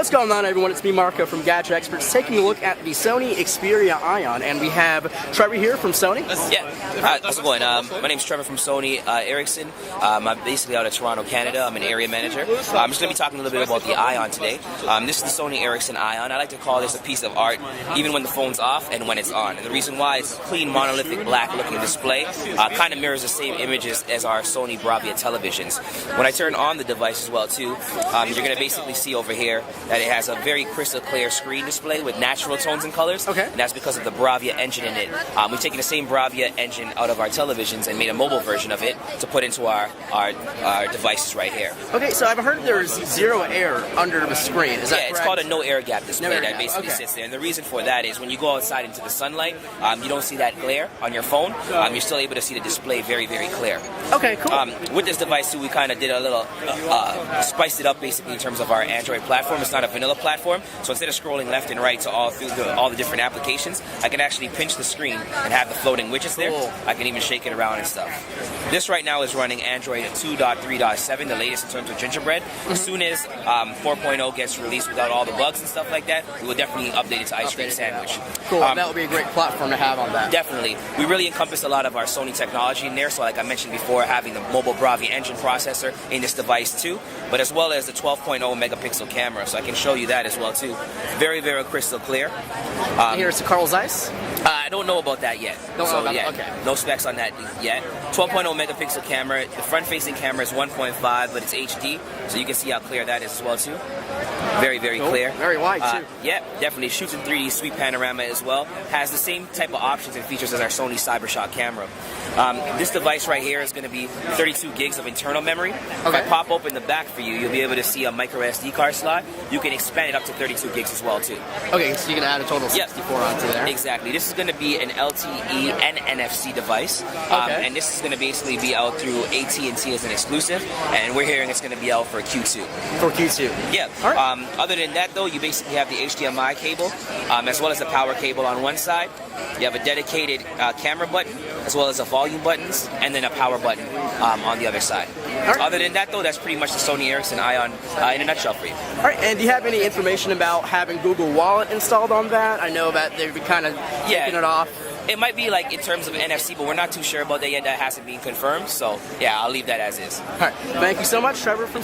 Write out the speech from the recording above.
What's going on, everyone? It's me, Marco from Gadget Experts, taking a look at the Sony XPERIA Ion, and we have Trevor here from Sony. Yeah, how's it going? My name's Trevor from Sony Ericsson. I'm basically out of Toronto, Canada. I'm an area manager. I'm just going to be talking a little bit about the Ion today. This is the Sony Ericsson Ion. I like to call this a piece of art, even when the phone's off and when it's on. And the reason why is clean, monolithic, black-looking display. Kind of mirrors the same images as our Sony Bravia televisions. When I turn on the device as well, too, you're going to basically see over here that it has a very crystal clear screen display with natural tones and colors. Okay. And that's because of the Bravia engine in it. We've taken the same Bravia engine out of our televisions and made a mobile version of it to put into our devices right here. Okay, so I've heard there's zero air under the screen. Is that correct? It's called a no air gap display that basically okay. sits there. And the reason for that is when you go outside into the sunlight, you don't see that glare on your phone. You're still able to see the display very, very clear. Okay, cool. With this device too, we kind of did a little, spiced it up basically in terms of our Android platform. It's not a vanilla platform, so instead of scrolling left and right to all the different applications, I can actually pinch the screen and have the floating widgets there. Cool. I can even shake it around and stuff. This right now is running Android 2.3.7, the latest in terms of Gingerbread. As soon as 4.0 gets released without all the bugs and stuff like that, we will definitely update it to Ice Cream Sandwich. Cool, that would be a great platform to have on that. Definitely. We really encompass a lot of our Sony technology in there, so like I mentioned before, having the mobile Bravia engine processor in this device too, but as well as the 12.0 megapixel camera, so I can show you that as well too. Very, very crystal clear. Here's the Carl Zeiss. I don't know about that yet. Okay. No specs on that yet. 12.0 megapixel camera. The front-facing camera is 1.5, but it's HD, so you can see how clear that is as well too. Very, very clear. Very wide too. Yeah, definitely. Shoots in 3D, sweet panorama as well. Has the same type of options and features as our Sony CyberShot camera. This device right here is going to be 32 gigs of internal memory. If I pop open the back for you, you'll be able to see a micro SD card slot. You can expand it up to 32 gigs as well too. Okay, so you can add a total of 64 onto there. Exactly. This is going to be an LTE and NFC device, and this is going to basically be out through AT&T as an exclusive, and we're hearing it's going to be out for Q2. For Q2. Yeah. All right. Other than that, though, you basically have the HDMI cable, as well as the power cable on one side. You have a dedicated camera button, as well as a volume buttons, and then a power button on the other side. Right. Other than that, though, that's pretty much the Sony Ericsson Ion in a nutshell for you. All right, and do you have any information about having Google Wallet installed on that? I know that they've been kind of taking it off. It might be like in terms of NFC, but we're not too sure about that yet. That hasn't been confirmed, so yeah, I'll leave that as is. All right, thank you so much, Trevor from